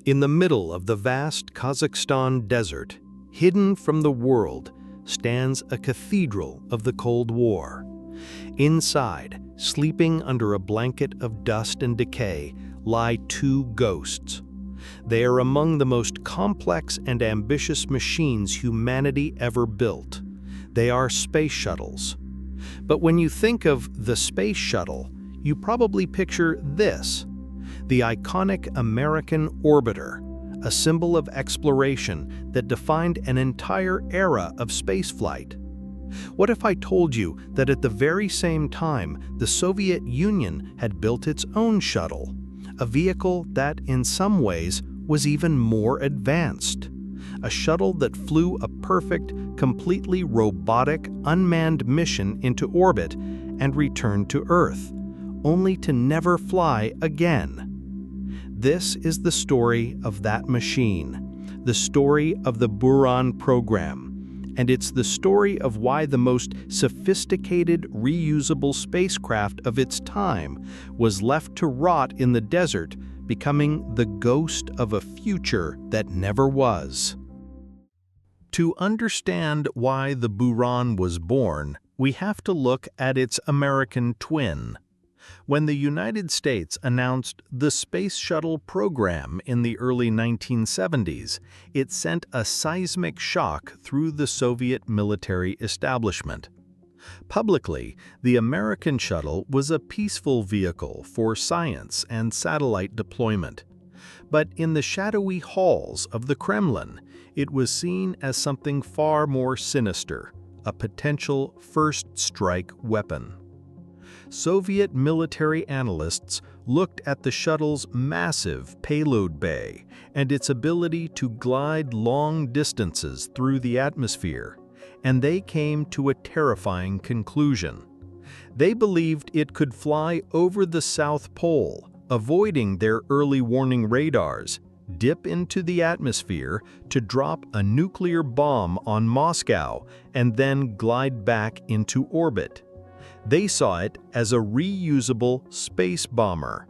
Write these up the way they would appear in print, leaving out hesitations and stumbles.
In the middle of the vast Kazakhstan desert, hidden from the world, stands a cathedral of the Cold War. Inside, sleeping under a blanket of dust and decay, lie two ghosts. They are among the most complex and ambitious machines humanity ever built. They are space shuttles. But when you think of the space shuttle, you probably picture this: the iconic American orbiter, a symbol of exploration that defined an entire era of spaceflight. What if I told you that at the very same time the Soviet Union had built its own shuttle, a vehicle that, in some ways, was even more advanced? A shuttle that flew a perfect, completely robotic, unmanned mission into orbit and returned to Earth, only to never fly again. This is the story of that machine, the story of the Buran program, and it's the story of why the most sophisticated, reusable spacecraft of its time was left to rot in the desert, becoming the ghost of a future that never was. To understand why the Buran was born, we have to look at its American twin. When the United States announced the Space Shuttle program in the early 1970s, it sent a seismic shock through the Soviet military establishment. Publicly, the American shuttle was a peaceful vehicle for science and satellite deployment. But in the shadowy halls of the Kremlin, it was seen as something far more sinister, a potential first strike weapon. Soviet military analysts looked at the shuttle's massive payload bay and its ability to glide long distances through the atmosphere, and they came to a terrifying conclusion. They believed it could fly over the South Pole, avoiding their early warning radars, dip into the atmosphere to drop a nuclear bomb on Moscow, and then glide back into orbit. They saw it as a reusable space bomber.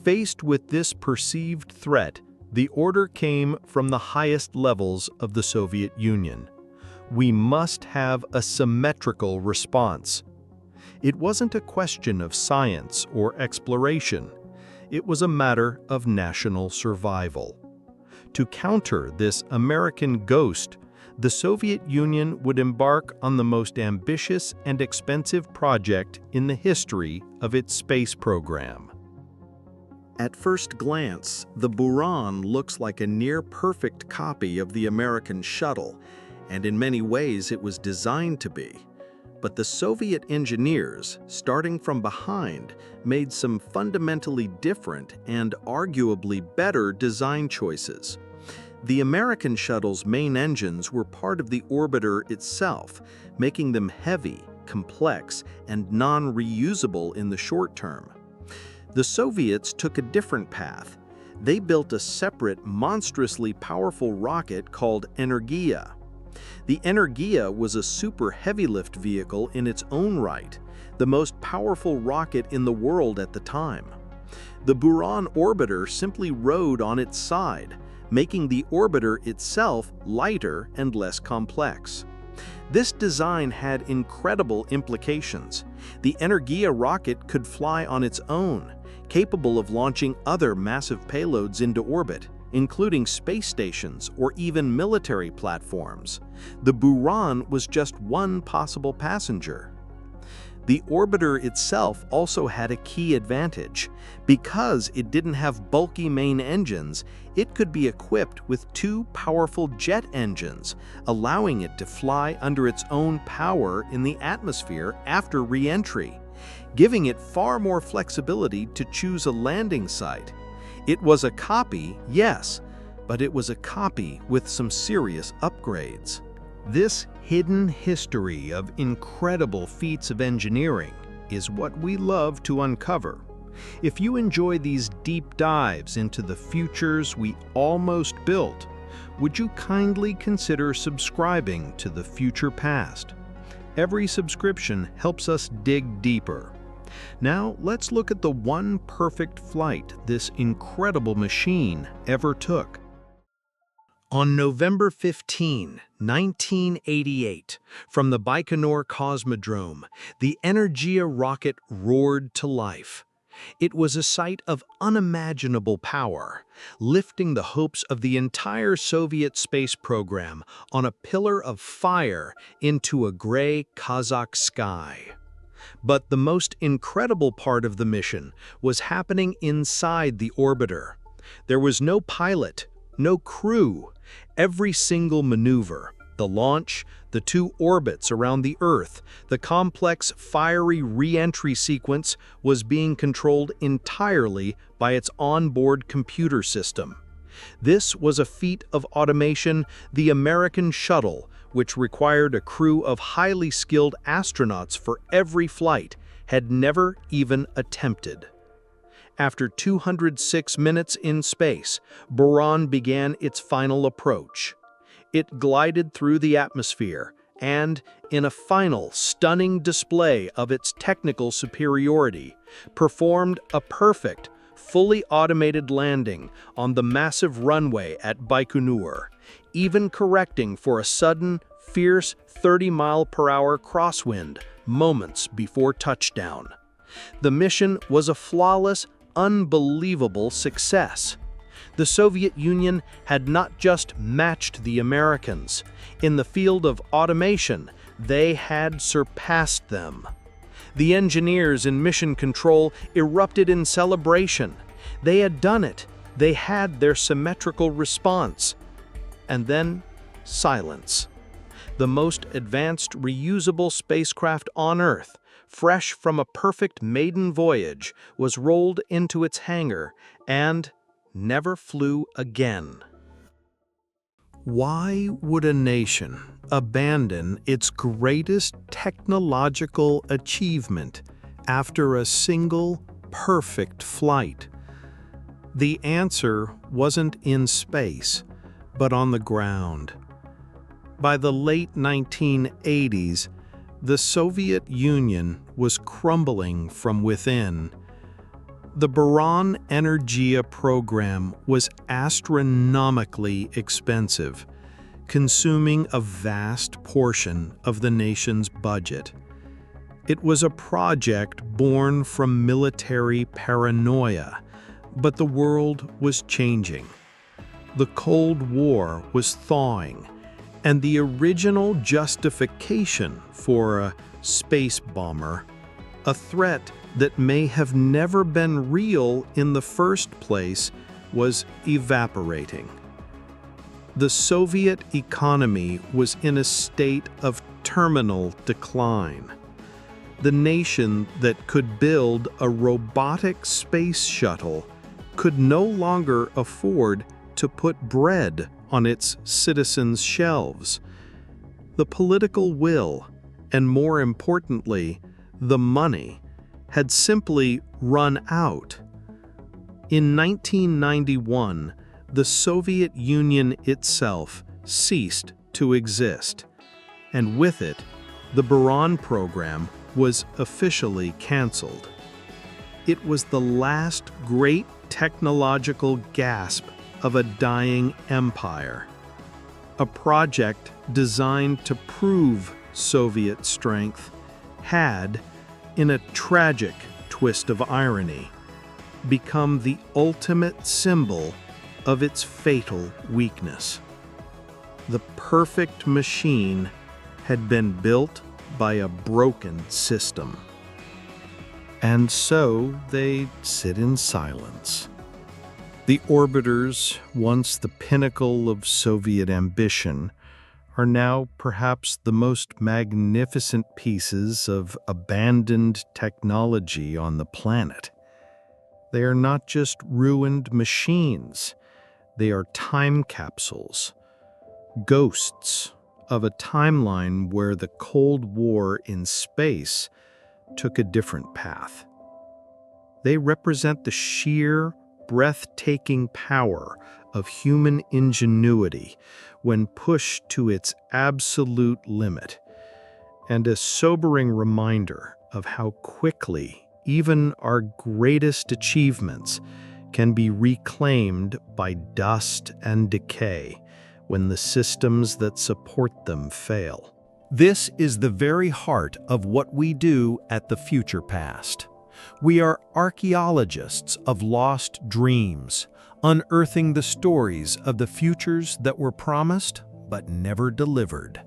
Faced with this perceived threat, the order came from the highest levels of the Soviet Union. We must have a symmetrical response. It wasn't a question of science or exploration. It was a matter of national survival. To counter this American ghost, the Soviet Union would embark on the most ambitious and expensive project in the history of its space program. At first glance, the Buran looks like a near-perfect copy of the American shuttle, and in many ways it was designed to be. But the Soviet engineers, starting from behind, made some fundamentally different and arguably better design choices. The American shuttle's main engines were part of the orbiter itself, making them heavy, complex, and non-reusable in the short term. The Soviets took a different path. They built a separate, monstrously powerful rocket called Energia. The Energia was a super heavy-lift vehicle in its own right, the most powerful rocket in the world at the time. The Buran orbiter simply rode on its side, making the orbiter itself lighter and less complex. This design had incredible implications. The Energia rocket could fly on its own, capable of launching other massive payloads into orbit, including space stations or even military platforms. The Buran was just one possible passenger. The orbiter itself also had a key advantage. Because it didn't have bulky main engines, it could be equipped with two powerful jet engines, allowing it to fly under its own power in the atmosphere after re-entry, giving it far more flexibility to choose a landing site. It was a copy, yes, but it was a copy with some serious upgrades. This hidden history of incredible feats of engineering is what we love to uncover. If you enjoy these deep dives into the futures we almost built, would you kindly consider subscribing to The Future Past? Every subscription helps us dig deeper. Now, let's look at the one perfect flight this incredible machine ever took. On November 15, 1988, from the Baikonur Cosmodrome, the Energia rocket roared to life. It was a sight of unimaginable power, lifting the hopes of the entire Soviet space program on a pillar of fire into a gray Kazakh sky. But the most incredible part of the mission was happening inside the orbiter. There was no pilot, no crew. Every single maneuver, the launch, the two orbits around the Earth, the complex fiery re-entry sequence was being controlled entirely by its onboard computer system. This was a feat of automation the American shuttle, which required a crew of highly skilled astronauts for every flight, had never even attempted. After 206 minutes in space, Buran began its final approach. It glided through the atmosphere and, in a final, stunning display of its technical superiority, performed a perfect, fully automated landing on the massive runway at Baikonur, even correcting for a sudden, fierce 30-mile-per-hour crosswind moments before touchdown. The mission was a flawless, unbelievable success. The Soviet Union had not just matched the Americans. In the field of automation, they had surpassed them. The engineers in mission control erupted in celebration. They had done it. They had their symmetrical response. And then, silence. The most advanced reusable spacecraft on Earth, fresh from a perfect maiden voyage, was rolled into its hangar and never flew again. Why would a nation abandon its greatest technological achievement after a single perfect flight? The answer wasn't in space, but on the ground. By the late 1980s, the Soviet Union was crumbling from within. The Buran Energia program was astronomically expensive, consuming a vast portion of the nation's budget. It was a project born from military paranoia, but the world was changing. The Cold War was thawing, and the original justification for a space bomber, a threat that may have never been real in the first place, was evaporating. The Soviet economy was in a state of terminal decline. The nation that could build a robotic space shuttle could no longer afford to put bread on its citizens' shelves. The political will, and more importantly, the money, had simply run out. In 1991, the Soviet Union itself ceased to exist, and with it, the Buran program was officially canceled. It was the last great technological gasp of a dying empire, a project designed to prove Soviet strength had, in a tragic twist of irony, become the ultimate symbol of its fatal weakness. The perfect machine had been built by a broken system. And so they sit in silence. The orbiters, once the pinnacle of Soviet ambition, are now perhaps the most magnificent pieces of abandoned technology on the planet. They are not just ruined machines, they are time capsules, ghosts of a timeline where the Cold War in space took a different path. They represent the sheer, breathtaking power of human ingenuity when pushed to its absolute limit, and a sobering reminder of how quickly even our greatest achievements can be reclaimed by dust and decay when the systems that support them fail. This is the very heart of what we do at the Future Past. We are archaeologists of lost dreams, unearthing the stories of the futures that were promised but never delivered.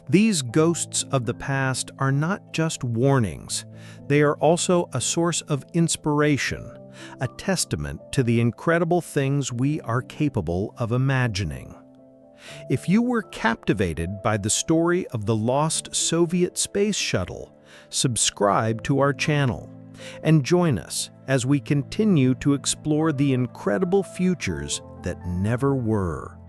These ghosts of the past are not just warnings, they are also a source of inspiration, a testament to the incredible things we are capable of imagining. If you were captivated by the story of the lost Soviet Space Shuttle, subscribe to our channel and join us as we continue to explore the incredible futures that never were.